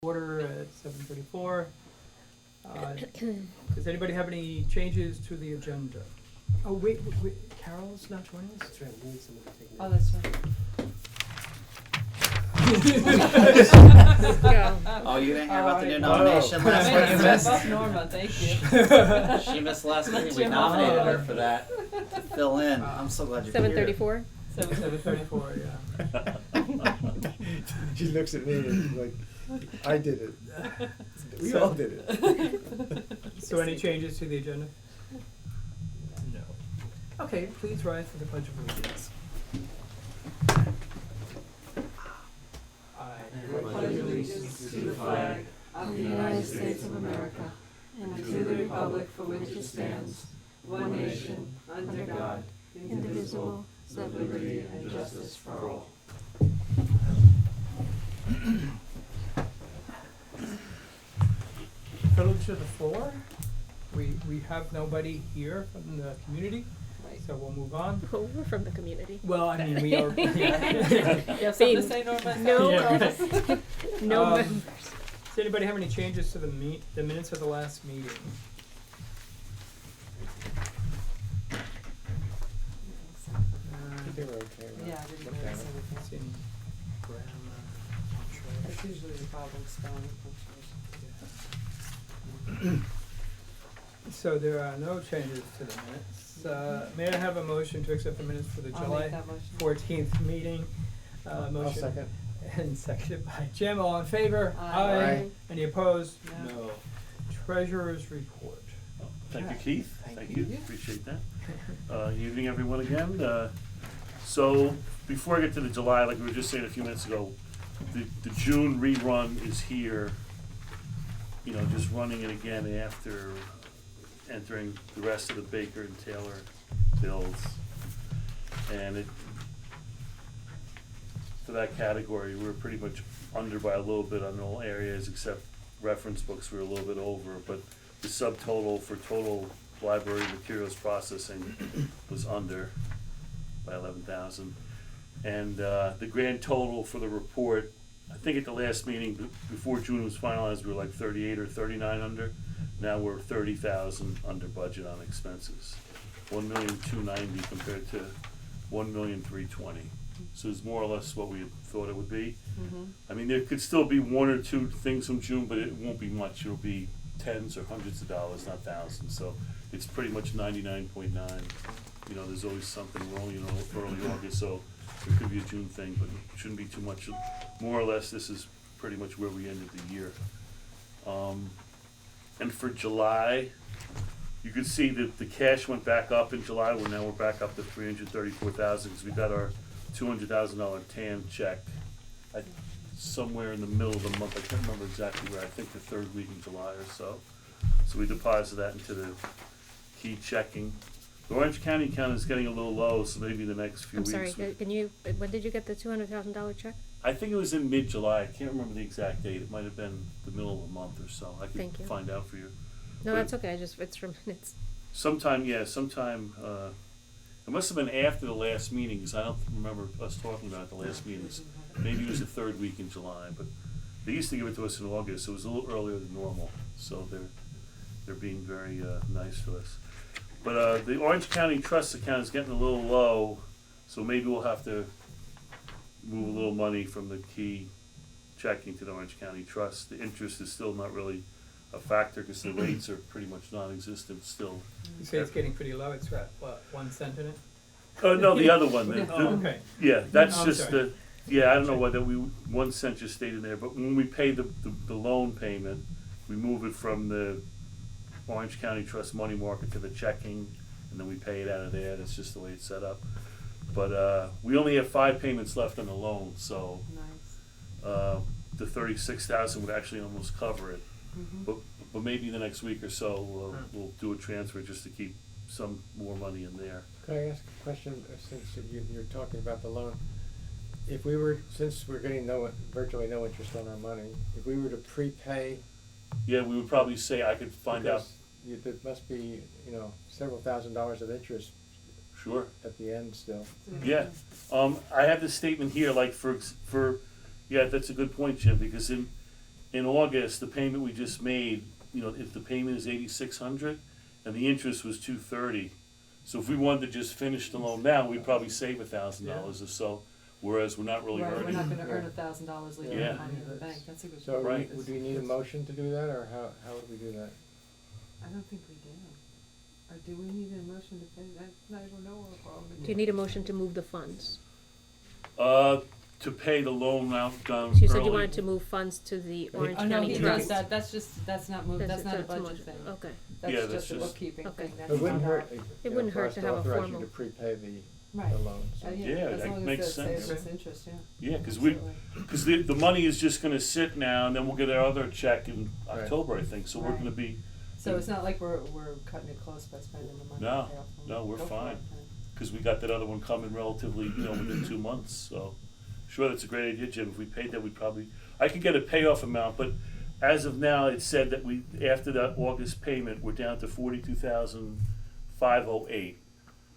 Order at 7:34. Does anybody have any changes to the agenda? Oh, wait, Carol's not joining us? That's right, we need someone to take Oh, notes. that's right. Go. Oh, you didn't hear about the new Oh, nomination last Thank week? you, You miss. missed? Norma, thank you. She missed last week. We Jim. nominated her for that to fill in. I'm so glad you're here. 7:34. 7:34, yeah. She looks at me and like, I did it. We So- all did it. So any changes to the agenda? No. Okay, please rise for the Pledge of Allegiance. I pledge allegiance to the flag of the United States of America and to the republic for which it stands, one nation, under God, indivisible, with liberty and justice for all. Privilege of the floor. We have nobody here from the community, so we'll move on. Oh, we're from the community. Well, I mean, we are. You have something to say, Norma? No, Yeah. no Um, members. Does anybody have any changes to the minutes of the last meeting? I think they were okay. right? Yeah, I didn't Okay. notice anything. Seeing grammar, That's punctuation. usually the problem, spelling, punctuation. Yeah. So there are no changes to the minutes. May I have a motion to accept the minutes for the I'll July make that motion. 14th meeting? I'll Motion second. and seconded by Jim. All in favor? Aye. Aye. Any opposed? No. Treasurer's report. Thank you, Okay. Keith. Thank Thank you. you. Appreciate that. Evening, everyone, again. So before I get to the July, like we were just saying a few minutes ago, the June rerun is here. You know, just running it again after entering the rest of the Baker and Taylor bills. And it, for that category, we're pretty much under by a little bit on all areas except reference books, we're a little bit over, but the subtotal for total library materials processing was under by 11,000. And the grand total for the report, I think at the last meeting, before June was finalized, we were like 38 or 39 under. Now we're 30,000 under budget on expenses. 1,290,000 compared to 1,320,000. So it's more or less what we had thought it would be. Mm-hmm. I mean, there could still be one or two things from June, but it won't be much. It'll be tens or hundreds of dollars, not thousands. So it's pretty much 99.9. You know, there's always something. We're only in early August, so there could be a June thing, but it shouldn't be too much. More or less, this is pretty much where we ended the year. And for July, you could see that the cash went back up in July. Well, now we're back up to 334,000 because we got our $200,000 TAN check somewhere in the middle of the month. I can't remember exactly where. I think the third week in July or so. So we deposited that into the key checking. The Orange County account is getting a little low, so maybe the next few I'm weeks. sorry, can you, when did you get the $200,000 check? I think it was in mid-July. I can't remember the exact date. It might have been the middle of the month or so. I Thank you. could find out for you. No, But- that's okay, it's from, it's, Sometime, it must have been after the last meeting, because I don't remember us talking about it at the last meetings. Maybe it was the third week in July, but they used to give it to us in August, so it was a little earlier than normal, so they're being very, nice to us. But, the Orange County Trust account is getting a little low, so maybe we'll have to move a little money from the key checking to the Orange County Trust. The interest is still not really a factor, because the rates are pretty much non-existent still. You say it's getting pretty low. It's got, what, 1 cent in it? No, the other one, Oh, okay. yeah, that's I'm just sorry. I don't know whether 1 cent just stayed in there, but when we pay the loan payment, we move it from the Orange County Trust money market to the checking, and then we pay it out of there. That's just the way it's set up. But, we only have 5 payments left on the loan, so, Nice. the 36,000 would actually almost cover it. Mm-hmm. But maybe the next week or so, we'll do a transfer just to keep some more money in there. Could I ask a question, since you're talking about the loan? If we were, since we're getting virtually no interest on our money, if we were to prepay. Yeah, we would probably say I could find out. because there must be, several $1,000s of interest Sure. at the end still. Yeah. I have the statement here, like for yeah, that's a good point, Jim, because in August, the payment we just made, you know, if the payment is 8,600 and the interest was 230. So if we wanted to just finish the loan now, we'd probably save $1,000 or so, whereas we're not really Right, we're earning. not gonna earn $1,000 leaving Yeah. the money in the bank, that's a good So point. Right. would we need a motion to do that, or how would we do that? I don't think we do. Or do we need a motion to pay that? I don't know. Do you need a motion to move the funds? To pay the loan amount down So you said early. you wanted to move funds to the Orange Oh, no, County he Trust. does that, that's not moved, that's not a budget motion. thing. Okay, Yeah, That's that's just a just- bookkeeping Okay. thing, that's It wouldn't not hurt, our- you It know, wouldn't for hurt us to to have a authorize you formal- to prepay the Right. loan, so. Yeah, As that long as makes it saves sense. us interest, yeah. Yeah, because Absolutely. the money is just gonna sit now, and then we'll get our other check in Right. October, I think, so we're Right. gonna be, So it's not like we're cutting it close by spending the money to pay No, off the no, loan. we're Go for fine. it, then. because we got that other one coming relatively, you know, within 2 months, so. Sure, that's a great idea, Jim, if we paid that, we'd probably, I could get a payoff amount, but as of now, it said that we, after that August payment, we're down to 42,508.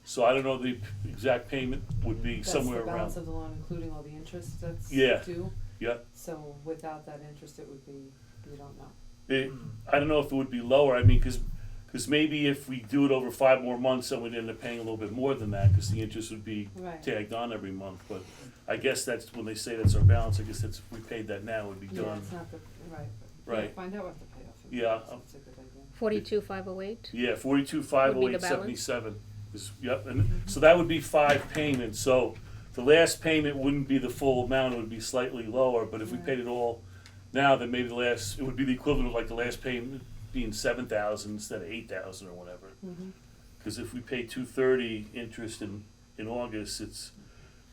So I don't know, the exact payment would be somewhere That's the balance of around, the loan, including all the interest that's Yeah. due, yeah. so without that interest, it would be, you don't know. It, I don't know if it would be lower, I mean, cause maybe if we do it over 5 more months, then we'd end up paying a little bit more than that, cause the interest would be Right. tagged on every month, but I guess that's, when they say that's our balance, I guess that's, if we paid that now, it would be Yeah, done. it's not the, right. Right. Find out what the payoff is. Yeah, That's a good idea. 42,508? Yeah, 42,508, balance? 77 is, yep, and so that would be 5 payments, so the last payment wouldn't be the full amount, it would be slightly lower, but if we Right. paid it all now, then maybe it would be the equivalent of like the last payment being 7,000 instead of 8,000 or whatever. Mm-hmm. Cause if we pay 230 interest in August,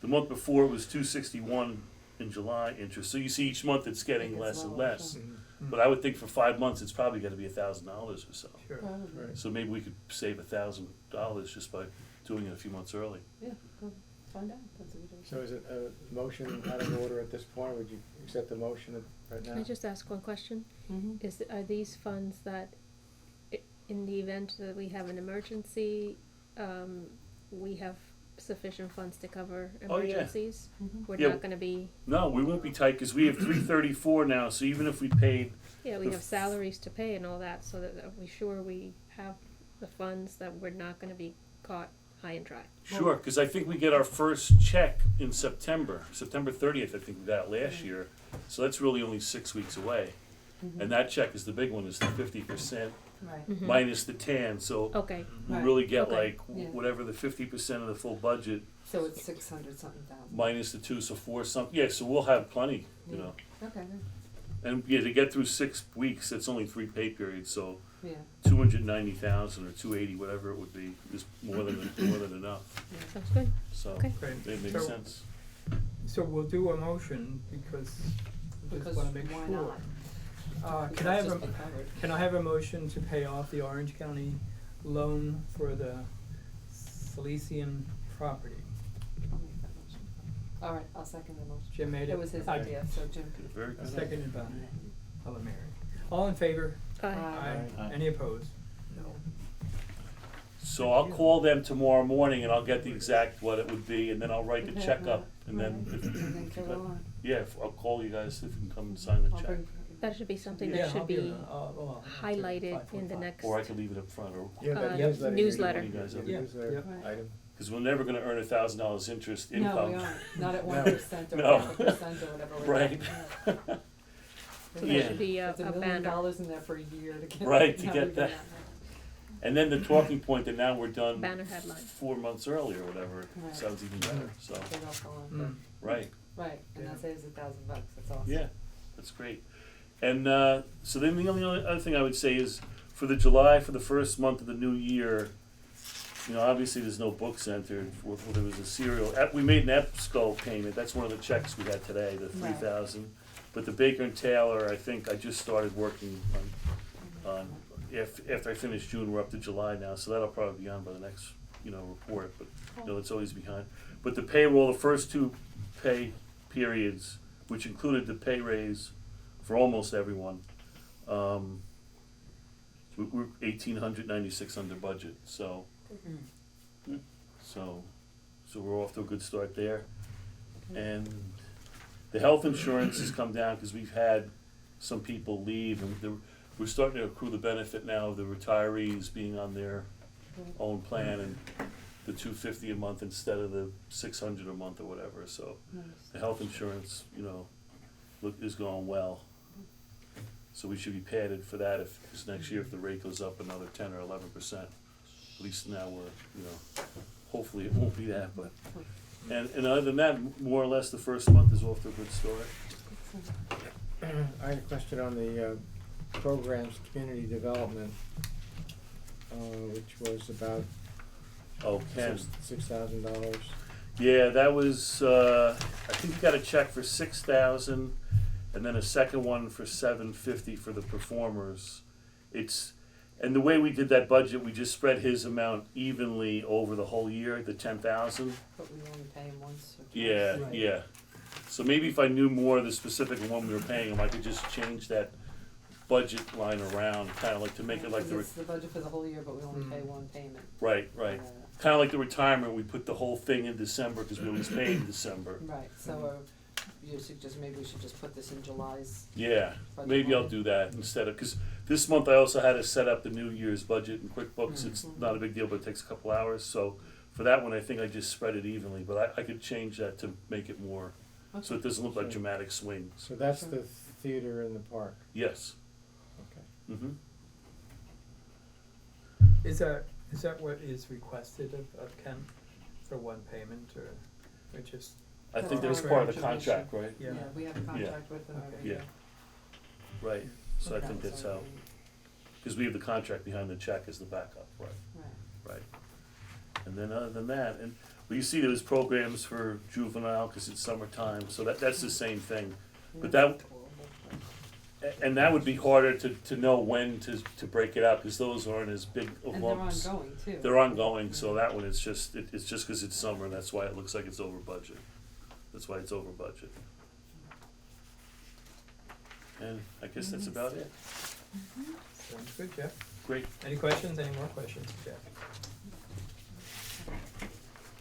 the month before it was 261 in July interest, so you see each month it's getting It gets less and lower, less. sure. But I would think for 5 months, it's probably gotta be $1,000 or so. Sure. Probably. Right. So maybe we could save $1,000 just by doing it a few months early. Yeah, go find out, that's a good idea. So is it a motion out of order at this point, would you accept the motion right now? Can I just ask one question? Mm-hmm. Are these funds that, in the event that we have an emergency, we have sufficient funds to cover Oh, yeah. emergencies? Mm-hmm. We're Yeah. not gonna be, No, we won't be tight, cause we have 334 now, so even if we paid, yeah, we The have salaries to pay and all that, so that, are we sure we have the funds that we're not gonna be caught high and dry? sure, cause I think we get our first check in September 30th, I think we got it last year. So that's really only 6 weeks away, Mm-hmm. and that check is the big one, is the 50% Right. Mhm. minus the 10, so Okay, we Right. really get Okay. like Yeah. whatever the 50% of the full budget So it's 600 something thousand. minus the 2, so 4 something, yeah, so we'll have plenty, you Yeah. know. Okay, good. And yeah, to get through 6 weeks, that's only 3 pay periods, so Yeah, 290,000 or 280, whatever it would be, is more than enough. yeah. sounds good. So Okay. Great. it makes So- sense. So we'll do a motion because we Because just wanna make why sure. not? Can I have Just be a, covered. can I have a motion to pay off the Orange County loan for the Silesian property? I'll make that motion. All right, I'll second the motion. Jim made it. It was his I- idea, so Jim. Very good. Seconded by Ella Mary. All in favor? Aye. Aye. Any opposed? No. So I'll call them tomorrow morning and I'll get the exact what it would be, and then I'll write the Okay, check up, right, and then right. if, And then fill it on. yeah, I'll call you guys if you can come and sign the I'll check. bring. That should be something Yeah, that I'll should give be it, well, highlighted in the 5:45. next, Or I could leave it up front, or, Yeah, that Uh, newsletter. you do, Yeah, the newsletter yeah. item. cause we're never gonna earn $1,000 interest No, income. we aren't, not at No. 1% or No. 0.5% or whatever. we're Right. at. so Yeah. there should be It's a $1 million banner, in there for a year to get. Right, to not get even that. And then the talking point that now we're done banner headline. 4 months early or whatever, Right. sounds even better, so, Take off the line, Mm. right. right, and Yeah. that saves $1,000, that's awesome. Yeah, that's great. And so then the only other thing I would say is for the first month of the new year, you know, obviously there's no books entered. Well, there was a serial. We made an EBSCO payment. That's one of the checks we had today, the Right. 3,000. But the Baker and Taylor, I think I just started working on. After I finish June, we're up to July now, so that'll probably be on by the next, report. But it's always behind. But the payroll, the first 2 pay periods, which included the pay raise for almost everyone, we're 1,896 under budget. So we're off to a good start there. And the health insurance has come down because we've had some people leave, and we're starting to accrue the benefit now of the retirees being on their own plan, and the $250 a month instead of the $600 a month or whatever, so the health insurance, is going well. So we should be padded for that because next year if the rate goes up another 10 or 11%, at least now we're, hopefully it won't be that, but. And other than that, more or less the first month is off to a good start. I had a question on the programs, community development, which was about Oh, Ken. $6,000. Yeah, that was, I think we got a check for 6,000 and then a second one for 750 for the performers. And the way we did that budget, we just spread his amount evenly over the whole year, the 10,000. But we only pay him once or twice. Yeah, Right. yeah. So maybe if I knew more of the specific one we were paying him, I could just change that budget line around, kind of like to make it like Because it's the budget for the whole year, but we only pay one payment. right. Kind of like the retirement, we put the whole thing in December because we always paid in December. Right, so you suggest maybe we should just put this in July's Yeah, budget maybe I'll line? do that instead of, because this month I also had to set up the New Year's budget in QuickBooks. It's Mhm. not a big deal, but it takes a couple hours. So for that one, I think I just spread it evenly, but I could change that to make it more, so it doesn't look like Sure. dramatic swings. So that's the theater in the park. Yes. Okay. Mm-hmm. Is that what is requested of Ken for one payment, or just, I think That's that's our part of the information. contract, right? yeah? Yeah, we have a contract with them every Yeah. year. Right. So I think That was that's our how, agreement. because we have the contract behind the check as the backup, right? Right. And then other than that, and well, you see there's programs for juvenile because it's summertime, so that's the same thing. But that- That's horrible, but- And that would be harder to know when to break it out because those aren't as big of And lumps. they're ongoing too. They're ongoing, so that one it's just because it's summer. That's why it looks like it's over budget. That's why it's over budget. And I guess that's about it. Sounds good, Jeff. Great. Any questions, any more questions, Jeff?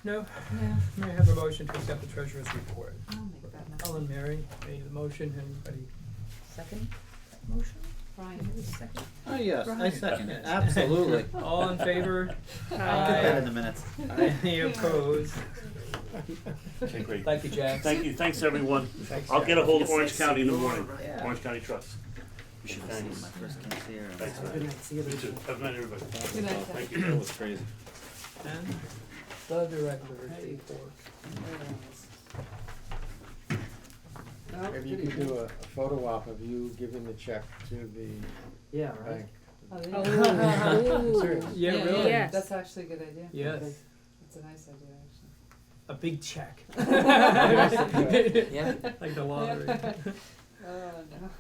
No? Yeah, May I have a motion to accept the treasurer's report? I'll make that motion. Ellen, Mary made the motion, anybody? Second motion? Brian, Second. Oh, yes, I Right. second it, absolutely. All in favor? Get that in Aye. the minutes. Any opposed? Okay, great. Thank you, Jeff. Thank you. Thanks, everyone. Thanks, I'll Jeff. get a hold of Orange County in the morning. Yeah. Orange County Trust. You should see Thanks. my first case here. Thanks, man. Good night, see you You later. too. Have a night, everybody. Good night, Thank Jeff. you. That was crazy. And the director's report. Maybe you could do a photo op of you giving the check to the Yeah, right. bank. Oh, there Oh, you go. ooh. Serious. Yeah, really? Yes. That's actually a good idea. Yes, It's a nice idea, actually. a big check. Yeah. Like the lottery. Oh, no.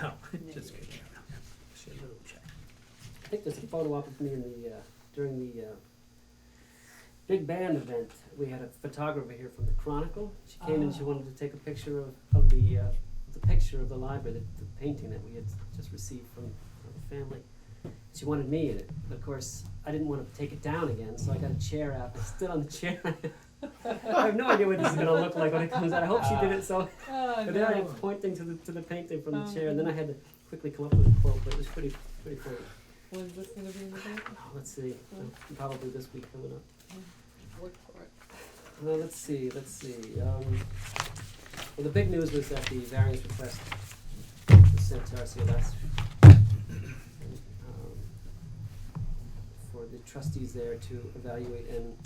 No, just kidding. Just a little check. I think there's a photo op of me in the, during the, big band event. We had a photographer here from the Chronicle. She came and she wanted to take a picture of the picture of the library, the painting that we had just received from the family. She wanted me in it, but of course, I didn't want to take it down again, so I got a chair out, I stood on the chair. I have no idea what this is gonna look like when it comes out. I hope she did it so. Oh, But then I no. was pointing to the painting from the Oh, chair, and then I had to quickly come up with a quote, but it was pretty funny. When's this gonna be in the paper? Oh, let's see, probably this week coming up. Look for it. Well, let's see. Well, the big news was that the variance request was sent to RCLS for the trustees there to evaluate and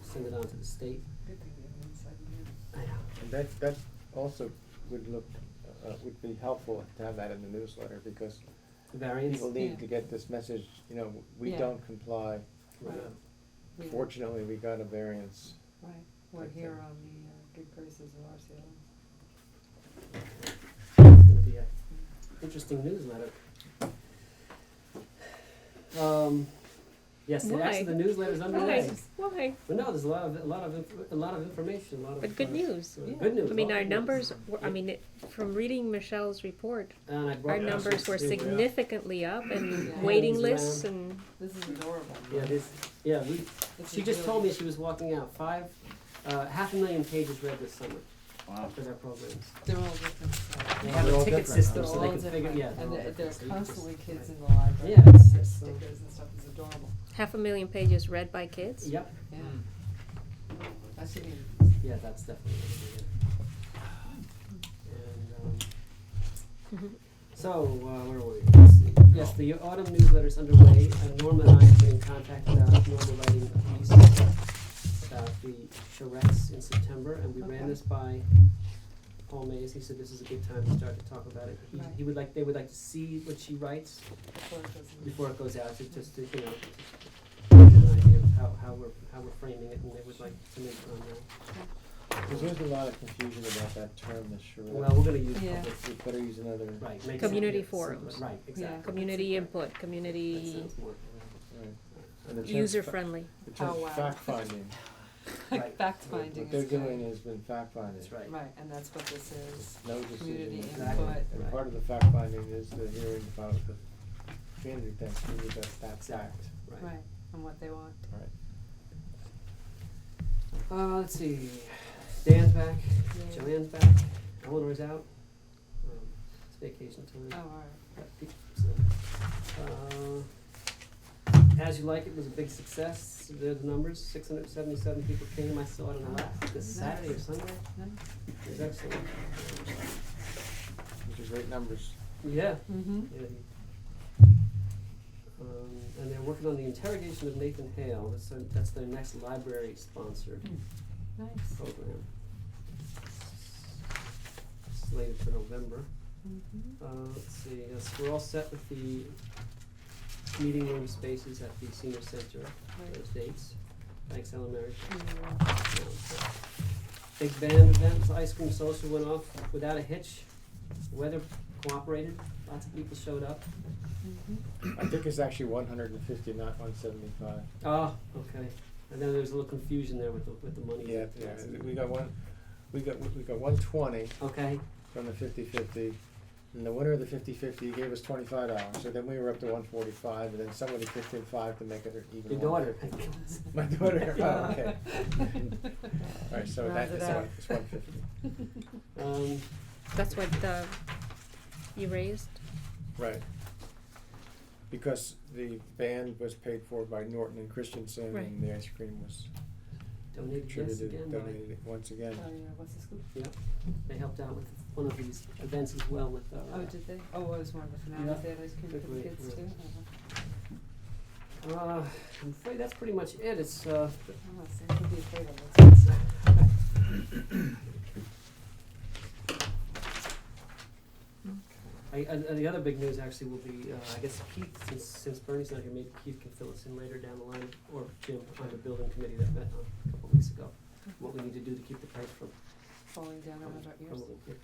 send it on to the state. Good thing we have an inside view. I know. And that also would be helpful to have that in the newsletter because The variance. people need Yeah. to get this message, we Yeah. don't comply. Right. We- Fortunately, we got a variance. Right, we're here on the good graces of RCLS. It's gonna be a interesting newsletter. Yes, Why? actually the newsletter's underway. Why? But no, there's a lot of information, a lot of. But good news. Good news. I mean, all our good news. numbers, I mean, from reading Michelle's report, And I brought our numbers were pictures too. significantly up and Yeah. waiting Hands lists around. and, This is adorable. Yeah, This she is just told me really- she was walking out 5.5 million pages read this summer. Wow. for their programs. They're all different. They They're have a all ticket different. system, They're so they all can figure, different. yeah. And they're all there are different, so you can constantly just- kids in the library. Yeah, There's it's- stickers and stuff, it's adorable. 500,000 pages read by kids? Yep, Yeah, Mm. that's what you yeah, that's definitely what it is. And, Mhm. so, where were we? Let's see. Yes, the autumn newsletter's underway. Norma and I have been in contact about Norma writing a piece about the charrettes in September, and we ran Okay. this by Paul Mays. He said this is a good time to start to talk about it. Right. He would like, they would like to see what she writes before it goes in. before it goes out, to just to, get an idea of how we're framing it, and they would like to make it on there. Because there's a lot of confusion about that term, the charrette. Well, we're gonna use Yeah. public, We better use another. right, make it Community simpler. forums. Right, exactly. Community input, That community, sounds more, Right. And the term user-friendly. The term Oh, wow. fact-finding, Right. Fact finding what they're is good. doing has been fact-finding. that's right. Right, and that's what this is. No Community decision. Exactly. input. And Right. part of the fact-finding is the hearing about the community things, really that's fact. Right, and what they want. Right. Let's see, Dan's back, Yay. Joanne's back, Eleanor's out, it's vacation Oh, time. all right. Got people, so, As You Like It was a big success, there's the numbers, 677 people came, I saw it on the left, this Saturday or Sunday, Nice. it was excellent. Which is great numbers. Yeah. Mm-hmm. Yeah, and they're working on the interrogation of Nathan Hale. That's their next library sponsored Nice. program. Slated for November. Mm-hmm. Let's see. Yes, we're all set with the meeting room spaces at the senior center. Those dates. Thanks, Ellen Mary. Big band event, ice cream social went off without a hitch. Weather cooperated. Lots of people showed up. Mm-hmm. I think it's actually 150, not 175. Oh, okay. And then there's a little confusion there with the money. Yeah, we got 120 Okay. from the 50-50. And the winner of the 50-50 gave us $25. So then we were up to 145, and then somebody kicked in 5 to make it even. Your daughter. 150. My daughter. Oh, okay. All right, so Round it it's out. 150. That's what you raised? Right. Because the band was paid for by Norton and Christensen, Right. and the ice cream was Donated this contributed, again. donated once again. Oh, yeah, what's the scoop? They helped out with one of these events as well with Oh, did they? Oh, it was one of the finales, Yeah. they had ice cream for the Quickly, kids yeah. too? Uh-huh. I'm afraid that's pretty much it. It's I'm not saying to be afraid of, that's what the other big news actually will be I guess Keith, since Bernie's not here, maybe Keith can fill us in later down the line, or Jim on the building committee that met a couple of weeks ago. What we need to do to keep the price from falling down on our ears. from-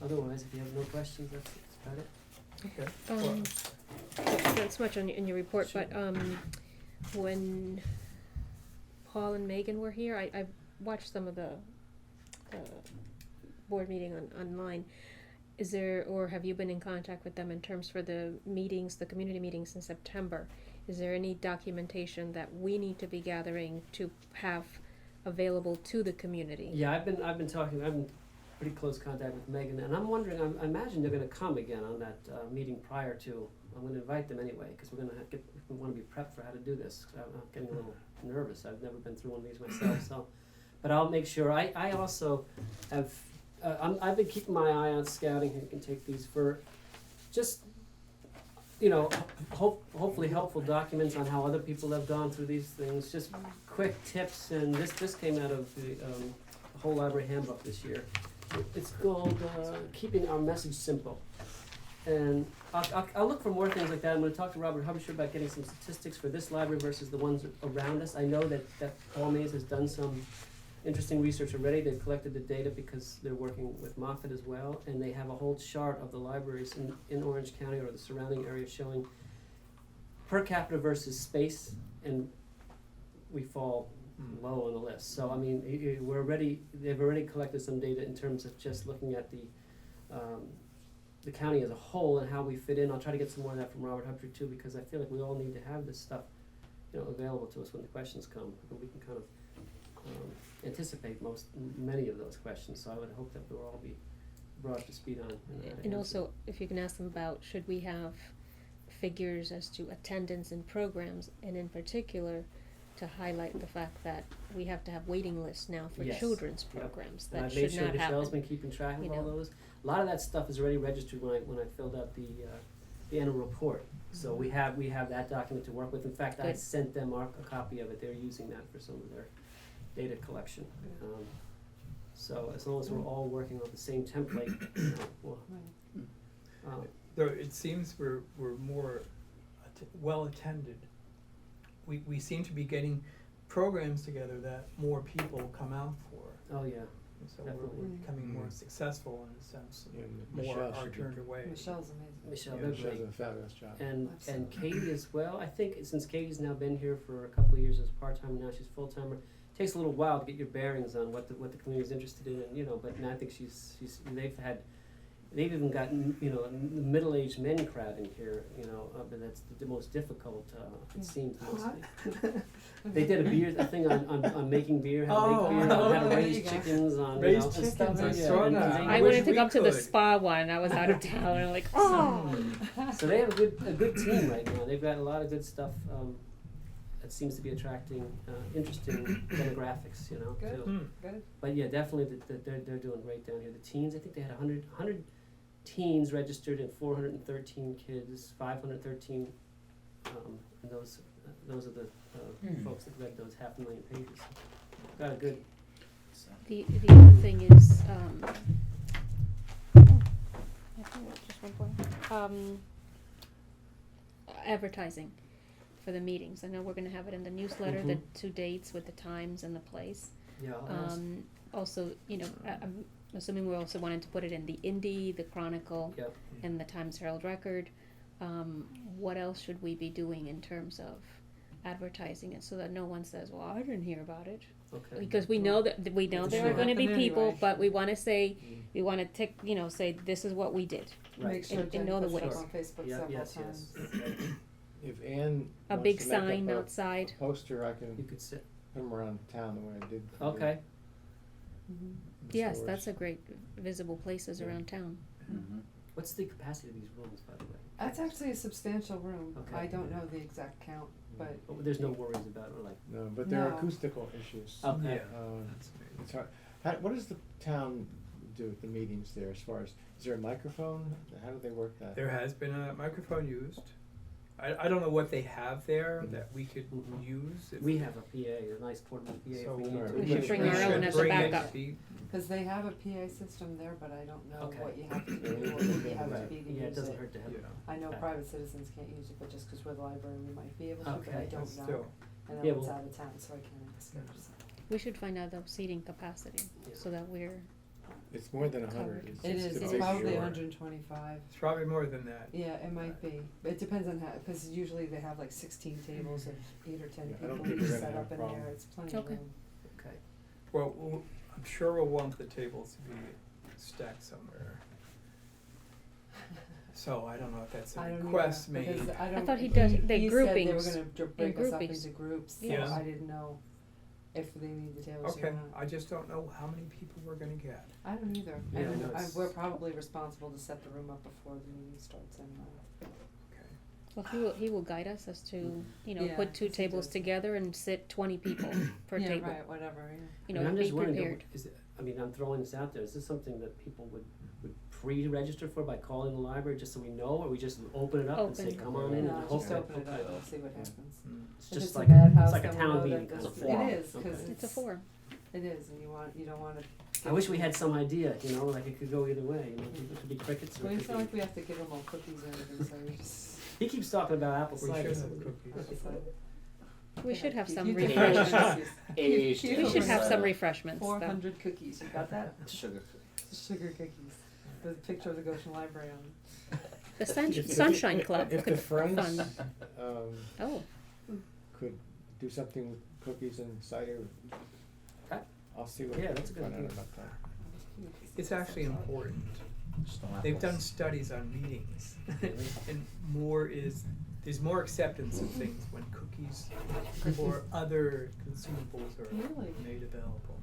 Otherwise, if you have no questions, that's about it. Okay. Not so much in your report, Sure. but when Paul and Megan were here, I watched some of the board meeting online. Is there, or have you been in contact with them in terms for the meetings, the community meetings in September? Is there any documentation that we need to be gathering to have available to the community? Yeah, I've been talking. I'm in pretty close contact with Megan, and I'm wondering. I imagine they're going to come again on that meeting prior to. I'm going to invite them anyway because we're going to we want to be prepped for how to do this. I'm getting a little nervous. I've never been through one of these myself, so. But I'll make sure. I also have. I've been keeping my eye on scouting. You can take these for, just, hopefully helpful documents on how other people have gone through these things. Just quick tips, and this came out of the whole library handbook this year. It's called Keeping Our Message Simple. And I'll look for more things like that. I'm going to talk to Robert Hubsher about getting some statistics for this library versus the ones around us. I know that Paul Mays has done some interesting research already. They've collected the data because they're working with Moffett as well, and they have a whole chart of the libraries in Orange County or the surrounding area showing per capita versus space, and we fall low on the list. So I mean, they've already collected some data in terms of just looking at the county as a whole and how we fit in. I'll try to get some more of that from Robert Hubsher too, because I feel like we all need to have this stuff, available to us when the questions come, and we can kind of anticipate many of those questions, so I would hope that we'll all be brought up to speed on. And also, if you can ask them about, should we have figures as to attendance in programs, and in particular, to highlight the fact that we have to have waiting lists now for Yes. children's Yep. programs. And That I've made should sure not Michelle's happen. been keeping track of you all know. those. A lot of that stuff is already registered when I filled out the annual report. So we have that document to work with. In fact, I Good. sent them a copy of it. They're using that for some of their data collection. So as long as we're all working on the same template, we'll, Though it seems we're more well attended. We seem to be getting programs together that more people come out for. oh yeah, And so Definitely. we're becoming more Mhm. successful in a sense. Yeah, More Michelle are should be- turned away. Michelle's amazing. Michelle, Yeah, they're she great. does a fabulous job. And Absolutely. Katie as well. I think since Katie's now been here for a couple of years as part-time, now she's full-timer. Takes a little while to get your bearings on what the community's interested in, and, but now I think they've even gotten, the middle-aged men crowd in here, but that's the most difficult, it seems mostly. They did a thing on making beer, how to make beer, on how to there raise you go. chickens, on, Raise and chickens, stuff. I Yeah, saw and that. they- I wish wanted to we go to the could. spa one, I was out of town, and I'm like, oh! So they have a good team right now. They've got a lot of good stuff that seems to be attracting interesting demographics, Good. too. Hmm. Good. But yeah, definitely they're doing great down here. The teens, I think they had 100 teens registered and 413 kids, 513, and those are the folks that read those 500,000 pages. Got a good. The other thing is, I think that's just one point. Advertising for the meetings. I know we're gonna have it in the newsletter, the Mhm. 2 dates with the times and the place. Yeah, I'll ask. Also, I'm assuming we're also wanting to put it in the Indy, the Chronicle, Yep. and the Times Herald Record. What else should we be doing in terms of advertising it so that no one says, well, I didn't hear about it? Okay. Because we know that, there Sure. are gonna be Happen people, anyway. but we wanna say, we wanna say, this is what we did. Right. Make sure And Jen know the puts it ways. up on Facebook Yeah, several yes, times. yes. If Ann A wants big to make up sign a outside. poster, I You can could sit. put them around town the way I did. for Okay. the Yes, stores. that's a great visible places Yeah. around town. What's the capacity of these rooms, by the way? That's actually a substantial room. Okay. I don't know the exact count, but Oh, there's no worries about it, like. No, but there are No. acoustical issues. Okay. Yeah. It's hard. What does the town do at the meetings there as far as, is there a microphone? How do they work that? There has been a microphone used. I don't know what they have there that we could Mhm. use. if- We have a PA, a nice portable PA So if we need alright, to. We should bring we our own should as a bring it. backup. because they have a PA system there, but I don't know Okay. what you have to Yeah, do or we what can you have to right. be to Yeah, it use doesn't it. hurt to have. Yeah. I know back. private citizens can't use it, but just because we're the library, we might be able to, but I Okay. don't But know. still, I know Yeah, it's well- out of town, so I can't discuss it. We should find out the seating capacity, Yeah. so that we're, It's more than 100. Covered. It is, a it's big probably store. 125. it's probably more than that. Yeah, it might be. It depends on how, because usually they have like 16 tables of 8 or 10 Yeah, I don't people think we're gonna set have up a in problem. there. It's plenty of Okay. room. Okay. Well, I'm sure we'll want the tables to be stacked somewhere. So I don't know if that's a I don't request either, made. because I don't. thought he does- they're He said they were groupings, gonna break us up groupings. into groups, so Yeah. I didn't know if they need the tables or Okay, not. I just don't know how many people we're gonna get. I don't either. Yeah, I And know it's- we're probably responsible to set the room up before the meeting starts anyway. Okay. well, he will guide us as to, Yeah, put 2 yes, he tables does. together and sit 20 people per Yeah, table. right, whatever, yeah. You I mean, know, I'm be just wondering, prepared. I'm throwing this out there, is this something that people would pre-register for by calling the library, just so we know, or we just open it up and say, Open. come on in and No, hope just that, open it up okay. and see what Yeah. happens. Mm. It's If just it's a like, bad it's house, like a then we town know meeting, that it's a this- forum. It is, cause Okay. It's a forum. It is, and you don't wanna. I wish we had some idea, like it could go either way, it could be crickets or Well, it it's could not be. like we have to give them all cookies or anything, so we just. He keeps talking about apple We cider. should so have we- cookies. We should have some You do refreshments. cookies. Aged You We should have some cider. refreshments, though. 400 cookies, you got that? Sugar. Sugar cookies. The picture of the Goshen Library on. The If- Sunshine Club If could the be Friends, fun. Oh, could do something with cookies and cider, Okay. I'll see what. Yeah, that's a good find out idea. about that. It's actually important. Stone They've apples. done studies on meetings, Really? and there's more acceptance of things when cookies or other consumables are Really? made available.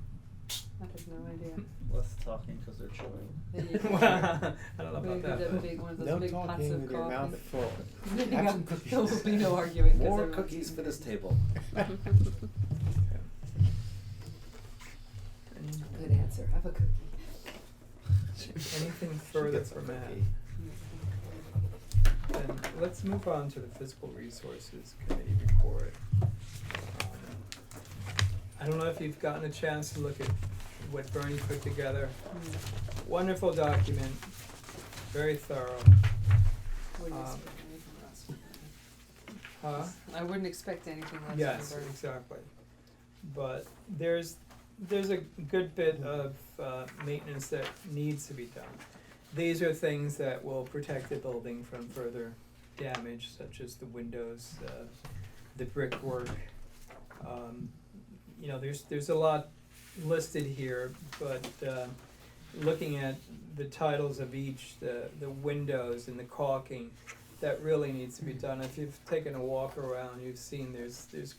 I have no idea. Less talking because they're chewing. There you go. I don't know We about could have that. big, one of those No big pots talking of with your mouth coffee. full. There you Have go. some cookies. There will be no arguing. 'cause More everyone's cookies eating for this it. table. Good answer. Have a cookie. Anything She further gets a from Matt? cookie. Then let's move on to the Fiscal Resources Committee report. I don't know if you've gotten a chance to look at what Bernie put together. Wonderful document, very thorough. Wouldn't Um, expect anything less. Huh? I wouldn't expect anything less. Yes, from Bernie. exactly. But there's a good bit of maintenance that needs to be done. These are things that will protect the building from further damage, such as the windows, the brickwork. You know, there's a lot listed here, but looking at the titles of each, the windows and the caulking, that really needs to be done. If you've taken a walk around, you've seen there's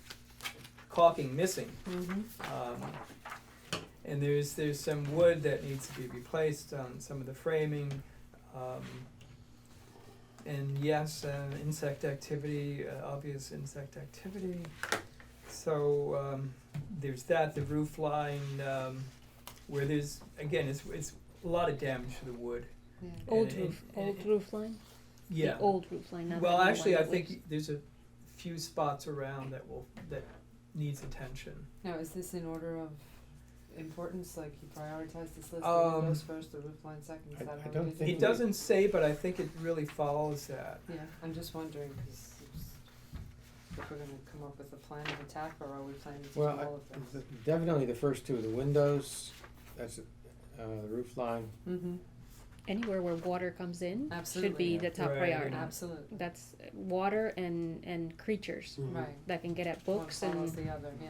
caulking missing. And there's some wood that needs to be replaced on some of the framing. And yes, insect activity, obvious insect activity. So there's that, the roof line, where there's, again, it's a lot of damage to the wood. Yeah. Old And- roof, and- old roof line? Yeah. The old roof line, not the Well, new actually, one I that think lives- there's a few spots around that needs attention. Now, is this in order of importance? Like you prioritize this list, the Um, windows first, the roof line second? Is I- that I how don't it is? think It doesn't say, but I think it really follows that. Yeah, I'm just wondering, because if we're gonna come up with a plan of attack, or are we planning to do Well, all of them? definitely the first two, the windows, that's the roof line. Mm-hmm, Anywhere where water comes in Absolutely, should be yeah. the top Right. priority. absolutely, That's water and creatures Mm-hmm. right. that can get at One books follows and, the other, yeah.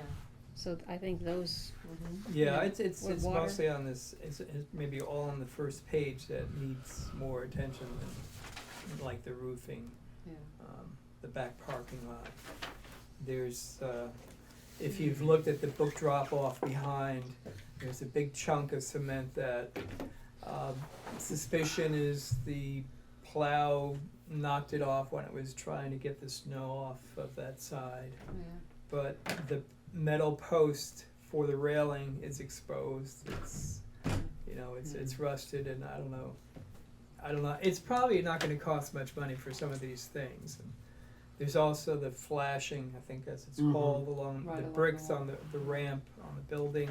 so I think those, Mm-hmm. Yeah, it's With water. mostly on this, it's maybe all on the first page that needs more attention than, like the roofing, Yeah. the back parking lot. There's, if you've looked at the book drop-off behind, there's a big chunk of cement that, suspicion is the plow knocked it off when it was trying to get the snow off of that side. Yeah. But the metal post for the railing is exposed. It's, you know, it's rusted, and I don't know. It's probably not going to cost much money for some of these things. And there's also the flashing, I think as it's Mhm. called, along Right the along bricks the on the ramp on the building.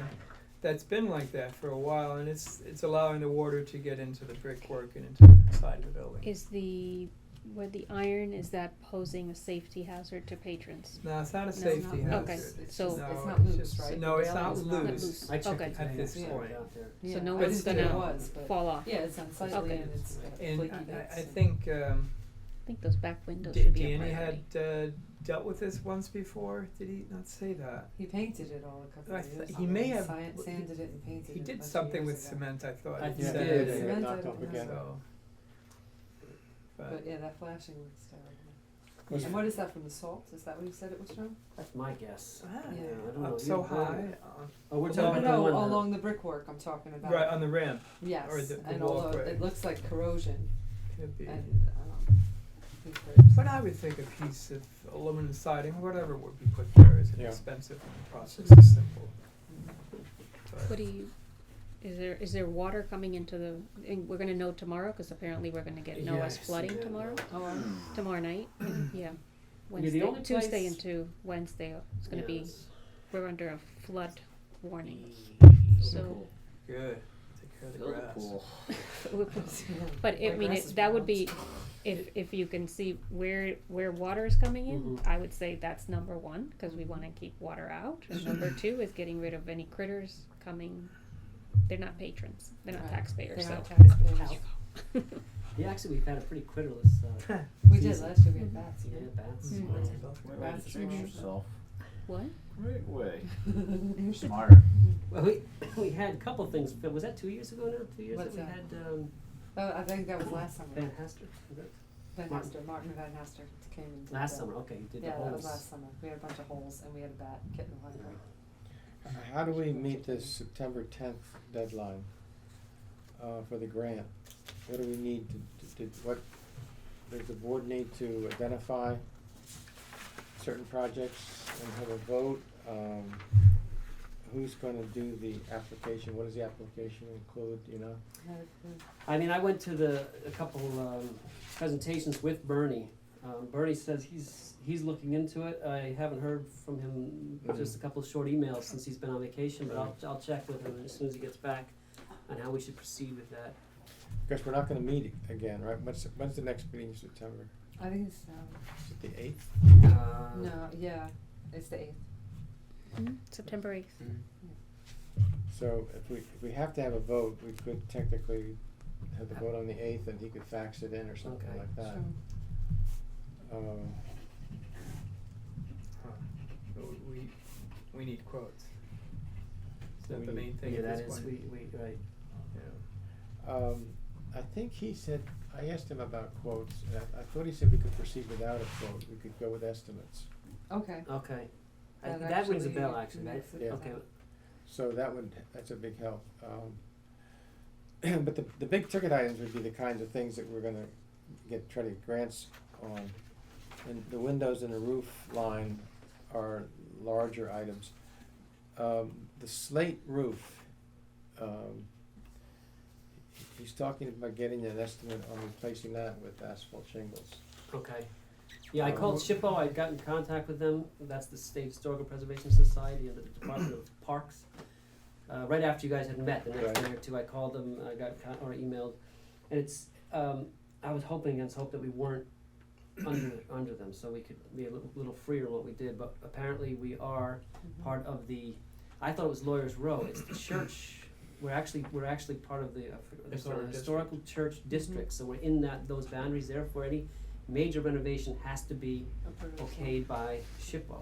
That's been like that for a while, and it's allowing the water to get into the brickwork and into the side of the building. where the iron, is that posing a safety hazard to patrons? No, it's not a No, safety not hazard. Okay, It's so- just- No, it's not loose, just- right? No, The it's not railing is not loose. loose. I checked Okay. it today, At this I saw it point. out there. Yeah, So no I one's didn't think it gonna was, but fall off? yeah, it's unsightly Okay. and it's got And flaky bits. I and- think I think those back windows should be a Danny priority. had dealt with this once before. Did he not say that? He painted it all a couple I of years he ago. may have- Sanded it and painted He it a did bunch of something years with ago. cement, I thought. I he think said. he did. They Cement, got I knocked don't off know. again. So, But yeah, that flashing looks terrible. Was- And what is that, from the salt? Is that what you said it was from? That's my guess. ah, Yeah, I don't know. up so You- high, Oh, we're No, talking no, about the no, one along the brickwork I'm talking about. right on the ramp. Yes, or the and walkway. although it looks like corrosion, Could be. and, But I would think a piece of aluminum siding, whatever would be put there, is Yeah. inexpensive and the process is simple. But- What do you, is there water coming into the, and we're gonna know tomorrow, cause apparently we're gonna get NOAA's Yes, flooding yeah, tomorrow, tomorrow night, yeah. the Wednesday, only Tuesday place- into Wednesday, it's gonna be, we're under a flood warning, so. Good, take care of the Fill the grass. pool. But I mean, grass is that would brown. be, if you can see where water is coming in, Mhm. I would say that's number one, cause we wanna keep water out. And number two is getting rid of any critters coming, they're not patrons, they're not Right. taxpayers, They're so. not taxpayers. Yeah, actually, we've had a pretty critterless, We did season. last year, we had bats. Yeah, bats. Mm. Great way to That's distinguish true. yourself. What? Great way. You're smarter. Well, we had a couple things. Was that 2 years ago now? 2 years What's that we that? had Oh, I think that was last summer. Van Haster. Was that Van Martin. Haster, Martin Van Haster came and did last that. summer? Okay, you did the Yeah, holes. that was last summer. We had a bunch of holes and we had a bat, kitten, and how do we meet this September 10th deadline for the grant? What do we need what does the board need to identify certain projects and have a vote? Who's going to do the application? What does the application include, you know? I mean, I went to a couple presentations with Bernie. Bernie says he's looking into it. I haven't heard from him, just a couple of short emails since he's been on vacation, but I'll check with him as soon as he gets back on how we should proceed with that. Because we're not going to meet again, right? When's the next meeting in September? I think it's, Is it the 8th? no, yeah, it's the 8th. September 8th. So if we have to have a vote, we could technically have the vote on the 8th and he could fax it in or something Okay. like that. We need quotes. Is that We the need- main thing Yeah, at that this is, point? we right. Yeah. I think he said, I asked him about quotes, and I thought he said we could proceed without a quote, we could go with estimates. Okay. Okay. That That rings a actually bell, actually, right? makes it- Yeah. Okay. So that's a big help. But the big ticket items would be the kinds of things that we're gonna try to get grants on. And the windows and the roof line are larger items. The slate roof, he's talking about getting an estimate on replacing that with asphalt shingles. Okay. Yeah, I called SHPO, I got in contact with them, that's the State Historical Preservation Society under the Department of Parks. Right after you guys had met, the next Right. day or two, I called them, I got or emailed, and it's, I was hoping against hope that we weren't under them, so we could be a little freer in what we did, but apparently we are part of the, I thought it was Lawyers Row, it's the church, we're actually part of the, historical church district, so we're in those boundaries, therefore any major renovation has to be okayed by SHPO.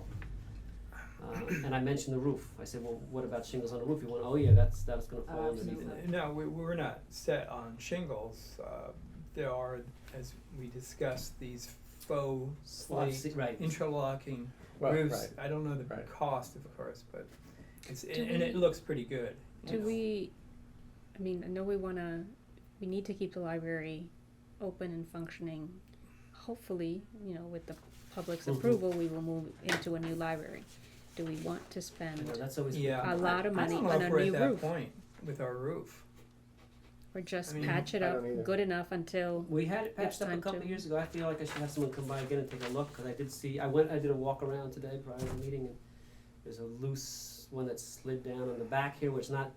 And I mentioned the roof. I said, well, what about shingles on the roof? He went, oh yeah, that's gonna fall underneath Absolutely. that. No, we're not set on shingles. There are, as we discussed, these faux slate Right. interlocking Well, roofs. right. I don't know the Right. cost, of course, but it's, Do and it we- looks pretty good. Do we, I mean, I know we need to keep the library open and functioning. Hopefully, with the public's Mhm. approval, we will move into a new library. Do we want to spend Well, that's always Yeah. a lot of money I don't know on if a we're new at that roof? point with our roof. Or just I mean, patch it I up don't either. good enough until, We had it patched It's up a time couple to- years ago. I feel like I should have someone come by again and take a look, cause I did see, I did a walk around today prior to the meeting, and there's a loose one that slid down on the back here, which not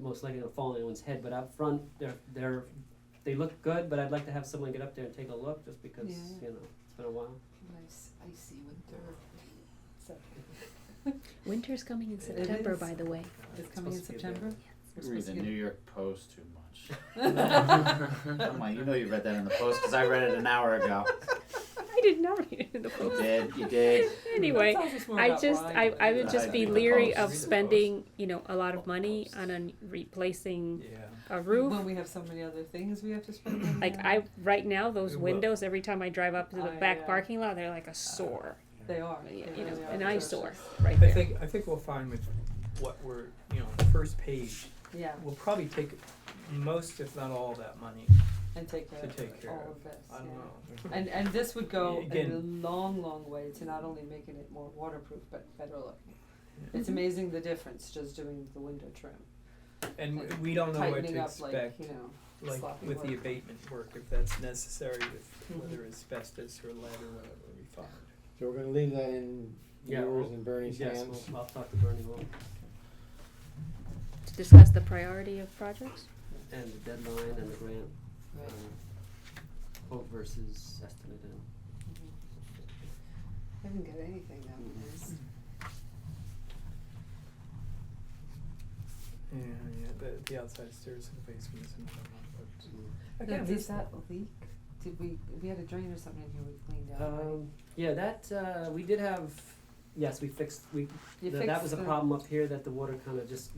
most likely gonna fall on anyone's head, but out front, they look good, but I'd like to have someone get up there and take a look, just because, Yeah. it's been a while. Nice icy winter. So, winter's coming in It September, is. by the way. it's coming in supposed to be a September? We're You read supposed the to New get- York Post too much. Come on, you know you read that in the Post because I read it an hour ago. I did not read it in the You post. did, you did. Anyway, That tells us more I about just, Brian. I would just I be read the leery Post. of Read the spending, a lot of money on replacing Yeah. a roof. When we have so many other things we have to spend money Like on. right now, those It will. windows, every time I drive up to the I, back parking lot, they're like a sore, They are. you They know, really are an eyesore atrocious. right I there. think we'll find with what we're, the first page, Yeah, we'll probably take most, if not all, that money. and take care To of take care all of. of this, I don't yeah. know. And this would go Again- a long, long way to not only making it more waterproof, but better looking. Yeah. It's amazing the difference just doing the window trim. And we don't know what Tightening to up like, expect, like sloppy with the work. abatement work, if that's necessary, with Mhm. whether asbestos or lead or whatever we find. So we're gonna leave that in Yeah, yours well, and Bernie's Yes, hands. I'll talk to Bernie Hall, To discuss the priority of projects. and the deadline and the grant, Right. quote versus estimate and. I haven't got anything that Mhm. nice. Yeah, the outside stairs in the basement isn't done, but again, Is that a leak? Did we had a drain or something in here we cleaned out, right? Yeah, that, we did have, yes, we fixed, You that fixed was a the- problem up here, that the water kinda just,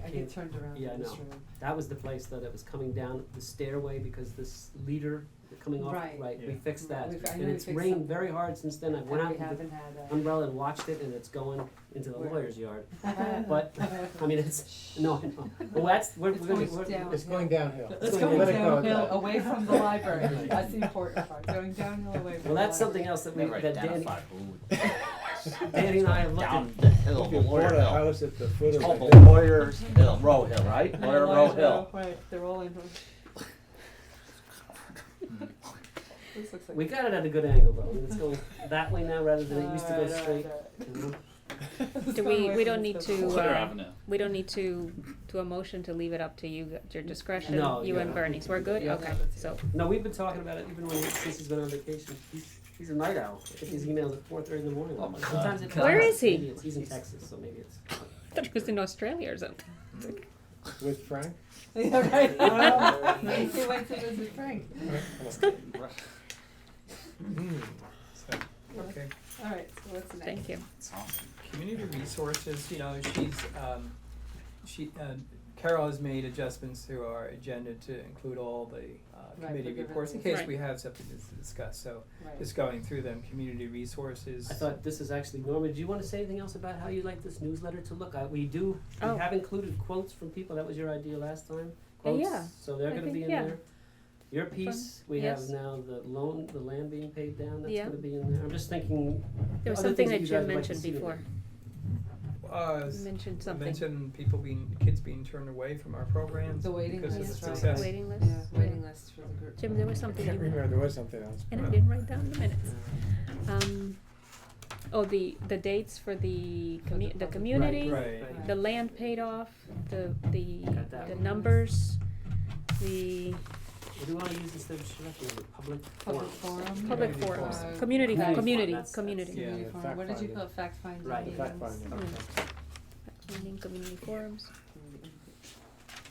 I came- get turned around yeah, I in this know. room. that was the place that it was coming down the stairway, because this leader coming off, Right. right, we Yeah. fixed that. We've- I And know we it's fixed rained something. very hard since then, I And went out we with the haven't had umbrella and watched it, and it's going into the Where? lawyer's yard. a. But, I mean, it's, no, I know, well, that's, we're It's gonna, going we're, down. It's going downhill. It's It's going going Let it go at downhill that. away from the library, that's the important part, going downhill away from the well, library. that's something else that we, Never that Danny, identified who. Danny and I have looked at. Down the hill, If the you lawyer bought a hill. house at the foot It's of called the the hill, lawyer's hill, Row Hill, right? Lawyer Row Hill. Right, they're all in. This looks like. We got it at a good angle though, I mean, it's going that way now rather than it used to go Alright, straight, alright, you know? alright. Do we don't need to, Twitter Avenue. we don't need to a motion to leave it up to you, your discretion, No, you and yeah. Bernie's, we're good? Yeah. Okay, so, No, we've been talking about it even when since he's been on vacation. He's a night owl. I get these emails at 4:30 in the morning. Oh my God. Sometimes it Where does. is he? Maybe he's in Texas, so maybe it's. I thought he was in Australia or something. with Frank. Yeah, right. Well, maybe he went to visit Frank. So, okay. Alright, so what's next? Thank you. It's awesome. Community resources, you know, Carol has made adjustments to our agenda to include all the Right, committee for the reports in reviews. case Right. we have something to discuss, so Right. just going through them, community resources. I thought this is actually, Norma, do you wanna say anything else about how you like this newsletter to look? We Oh. have included quotes from people, that was your idea last time? Yeah, Quotes, so they're I gonna think, be in yeah. there. Your piece, we have yes. now the land being paid down, that's Yeah. gonna be in there. I'm just thinking, There was other something things that you Jim guys would like to mentioned see in before, you mentioned I something. mentioned kids being turned away from our programs The waiting because of list, the right. success. Waiting list? Yeah, waiting list for the group. Jim, there was I something can't you, remember, there was something else. and I didn't write down the minutes. Oh, the dates for the For the the public. community, Right. the land paid off, the Got that one. numbers, the what do you wanna use instead of sheriff, public Public forums? forum. public Community forums, forum. community, Fact community, find, community. Yeah, Community the forum. fact What did you finding. call it? Fact finding Right, meetings? fact finding. Okay. Meaning community forums.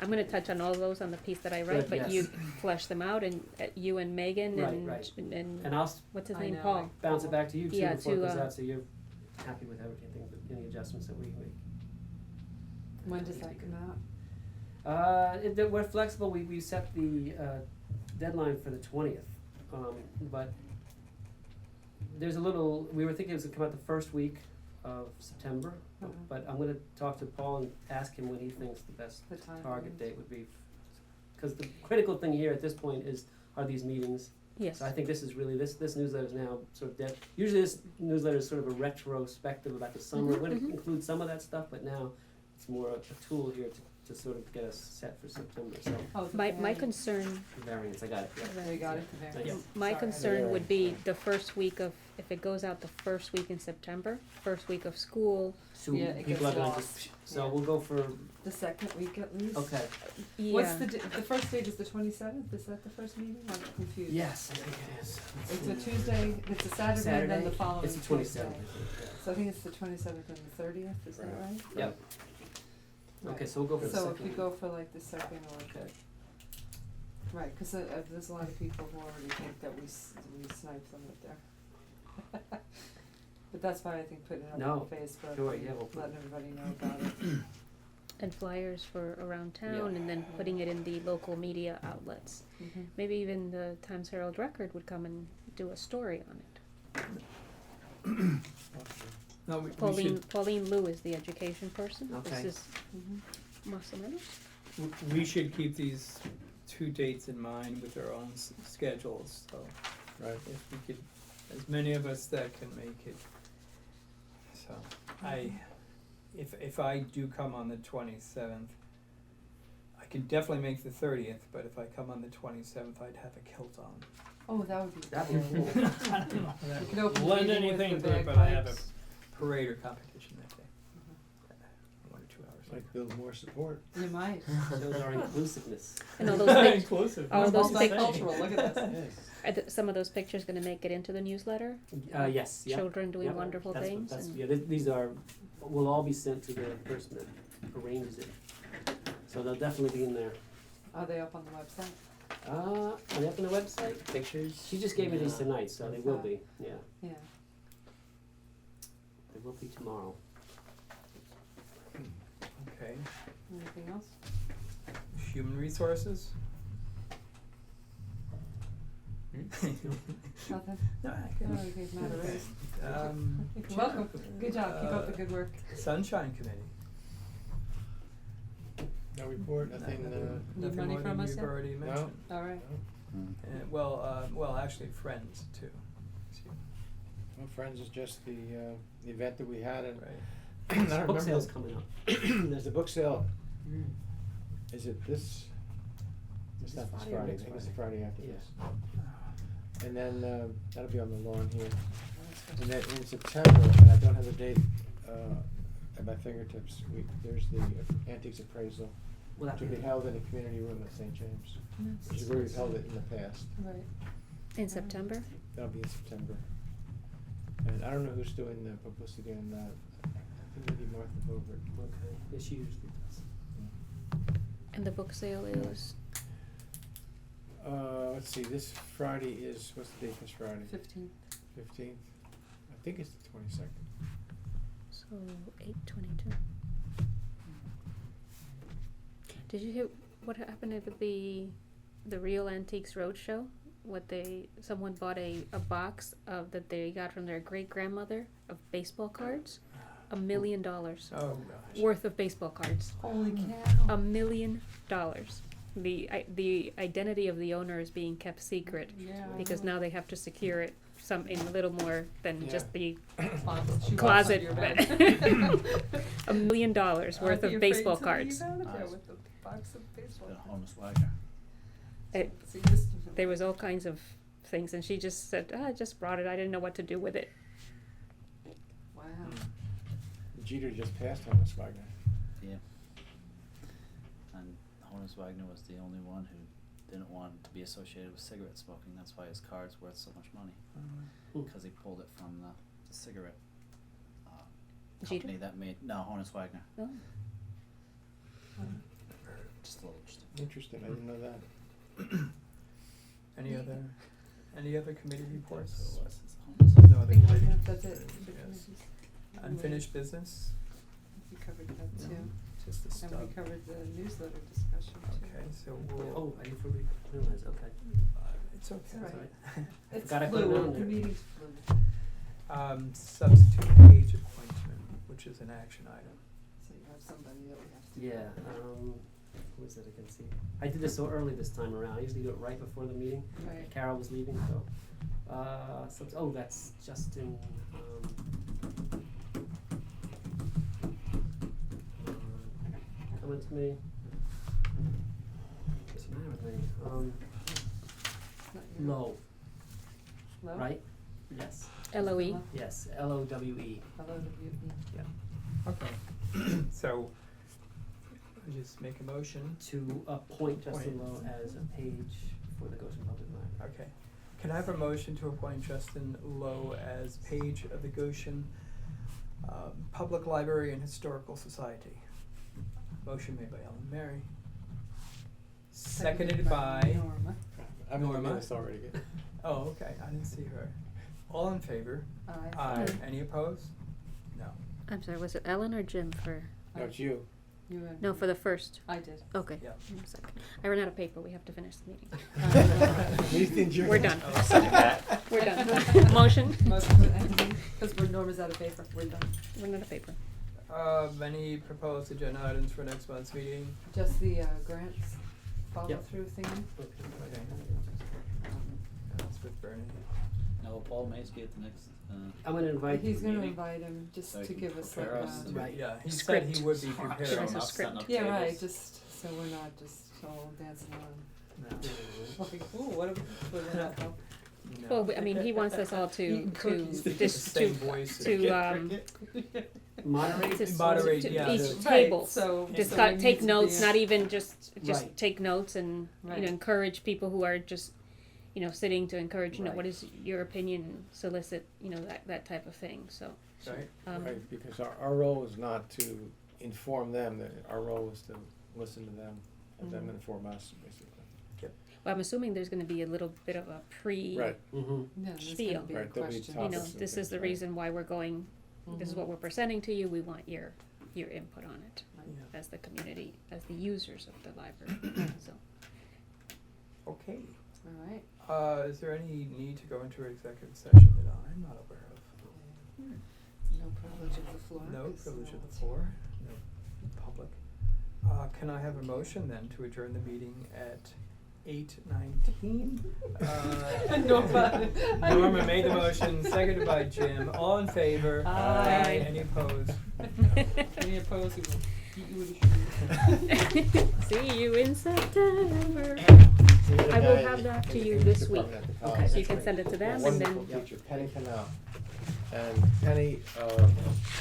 I'm gonna touch on all those on the piece that I write, Good, but yes. you flesh them out, and you and Megan Right, and right. and And I'll what's his I name, know, Paul. bounce it back to you too Yeah, before it to, goes uh, out, so you're happy with everything, any adjustments that we make. When does that come out? We're flexible, we set the, deadline for the 20th, but there's a little, we were thinking it was gonna come out the first week of September, but I'm gonna talk to Paul and ask him when he thinks the best The time. target date would be. Cause the critical thing here at this point are these meetings. Yes. So I think this is really, this newsletter is now sort of dead. Usually this newsletter is sort of a retrospective about the summer, it would mhm. include some of that stuff, but now it's more a tool here to sort of get us set for September, so Oh, the My variance. concern, variance, I got it, yeah. We got it, the variance. my Sorry. concern would be Yeah. the first week of, if it goes out the first week in September, first week of school, So Yeah, it people are gets gonna lost. just, so Yeah. we'll go for, The second week at least? okay, yeah. What's the first date is the 27th, is that the first meeting? I'm confused. yes, I think it is. It's a Tuesday, it's a Saturday, and then the following It's the Tuesday. 27th, I think, So I think it's the 27th and the 30th, is that Right. right? yeah. Yep. Right. Okay, so we'll go for the So second. if you go for like the second or Okay. right, because there's a lot of people who already think that we sniped them with their. But that's why I think putting it up No, on Facebook, sure, and yeah, we'll put letting everybody know about it. And flyers for around Yeah. town, and then putting it in the local media outlets. Mhm. Maybe even the Times Herald Record would come and do a story on it. No, we should, Pauline Liu is the education person. Okay. This is Mhm. Masameno. we should keep these two dates in mind with our own schedules, so Right. if we could, as many of us that can make it. So, if I do come on the 27th, I can definitely make the 30th, but if I come on the 27th, I'd have a kilt on. Oh, that would be. That'd be cool. cool. You could open Lend meeting with anything the to it, but I have a bagpipes. parade or competition that day. Mhm. 1 or 2 hours. Like build more support. You might. Shows our inclusiveness. And all those pic- Inclusive. all That's those what I'm saying. Multicultural, look at this. Yes. Are some of those pictures gonna make it into the newsletter? Yes, yeah. Children doing Yep. wonderful That's what- things? that's- and- yeah, these will all be sent to the person that arranges it. So they'll definitely be in there. Are they up on the website? Are they up on the website? Pictures? She just gave me these tonight, so they will be, yeah. Yeah. They will be tomorrow. Okay, Anything else? human resources? Nothing? No, I Oh, can. okay, not Okay. really. Welcome, good job, keep up the good work. Sunshine Committee. No report, nothing, Need Nothing money more from than us you've yet? already No. mentioned. All right. Mm. Well, actually, Friends too. well, Friends is just the event that we had, and Right. I don't Book remember. sale's coming up. There's a book sale, Mm. is it this? It's This not this Friday or Friday, I next think it's the Friday? Friday after Yeah. this. And then, that'll be on the lawn here. And then in September, and I don't have the date, at my fingertips, there's the antiques appraisal Will that to be held in the community room at St. James, which is where we've held it in the past. Right. In September? That'll be in September. And I don't know who's doing the publicity on that. I think maybe Martha Bovert. Okay, yeah, she usually does. And the book sale is, Let's see, this Friday is, what's the date this Friday? 15. 15th? I think it's the 22nd. so 8/22. Did you hear what happened at the Real Antiques Roadshow? Someone bought a box that they got from their great grandmother of baseball cards, $1 million Oh gosh. worth of baseball cards. Holy $1 cow. million. The identity of the owner is being kept secret Yeah. because now they have to secure it in a little more than just the Shoebox closet. under your bed. $1 million worth Aren't they of afraid baseball to cards. leave out of there Nice. with the box of baseball The cards? Honus Wagner. See, this- There was all kinds of things, and she just said, I just brought it. I didn't know what to do with it. Wow. Jeter just passed on this Wagner. Yeah. And Honus Wagner was the only one who didn't want to be associated with cigarette smoking. That's why his card's worth so much money. Mm. Because he pulled it from the cigarette Jeter? company that made, no, Honus Wagner. Oh. Just a little interesting. Interesting, I didn't know that. Any other committee reports? So it was, it's Honus. No I other think committee? that's it. Yes. Unfinished business, We covered that No. too. just the stuff. And we covered the newsletter discussion too. Okay, so we'll. Oh, I didn't realize, okay. It's okay. It's all right. It's Forgot I put it fluid, on the there. meeting's fluid. Substitute page appointment, which is an action item. So you have somebody that we have to. Yeah, who is it again? See, I did this so early this time around. I usually do it right before the meeting. Right. Carol was leaving, so, that's Justin, coming to me. What's the matter with me? Not you. Lowe, Lowe? right? Yes, LOE. yes, L-O-W-E. LOWE. Okay. So, we just make a motion. To appoint Justin Appoint. Lowe as a page for the Goshen Public Library. Okay. Can I have a motion to appoint Justin Lowe as page of the Goshen Public Library and Historical Society? Motion made by Ellen Mary. Seconded by, Norma. I'm in the Norma? minutes already. oh, okay, I didn't see her. All in favor? Aye. Aye. Any opposed? No. I'm sorry, was it Ellen or Jim for? No, it's you. You and No, for the first. I did. Okay. Yeah. One second. I ran out of paper. We have to finish the meeting. Meeting adjourned. We're done. Oh, second that. We're done. Motion? Because we're Norma's out of paper, we're done. We're out of paper. Any proposed agenda items for next month's meeting? Just the grants follow Yep. through thing. Okay. That's with Bernie. No, Paul Maysky at the next, I'm gonna invite. He's gonna meeting. invite him just So he to can give us like prepare us. Right. Yeah, he said Script. he would be Give prepared. us a setting script. up Yeah, right, tables. just so we're not just all dancing on. No. Like, ooh, what if, would that help? No. Well, I mean, he wants us all to, Eating cookies. just Same voice. Moderate. to Moderate, to yeah, each the- table. Right, so. Just so got, we take need to notes, be- not even just Right. take notes and, Right. encourage people who are just, sitting to encourage, Right. what is your opinion, solicit, that type of thing, so. Right. Right, because our role is not to inform them, our role is to listen to them, have them Mhm. inform us, basically. Well, I'm assuming there's gonna be a little bit of a pre, Right, Mm-hmm. Yeah, there's Spiel. gonna be Right, there'll be questions. topics. this is the Right. reason why we're going, this is what we're presenting to you, we want your input on it, Yeah. as the community, as the users of the library, so. Okay. All right. Is there any need to go into executive session that I'm not aware of? No privilege of the floor. No 'cause privilege of the it's- floor, no public. Can I have a motion then to adjourn the meeting at 8:19? Norma. Norma made the motion, seconded by Jim. All in favor? Aye. Any opposed? Any opposed, we will beat you with a shoe. See you in September. See the I will guy have that to in you the this department week. at the Okay, college. So you that's can great. send it to them and Wonderful then, teacher, Penny Canal. And Penny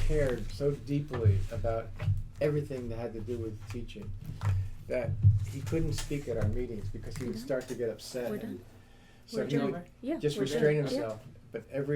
cared so deeply about everything that had to do with teaching that he couldn't speak at our meetings because he would Mhm. start to get upset. We're done. So we're he would done. Yeah. just we're done. restrain Yeah. himself, but every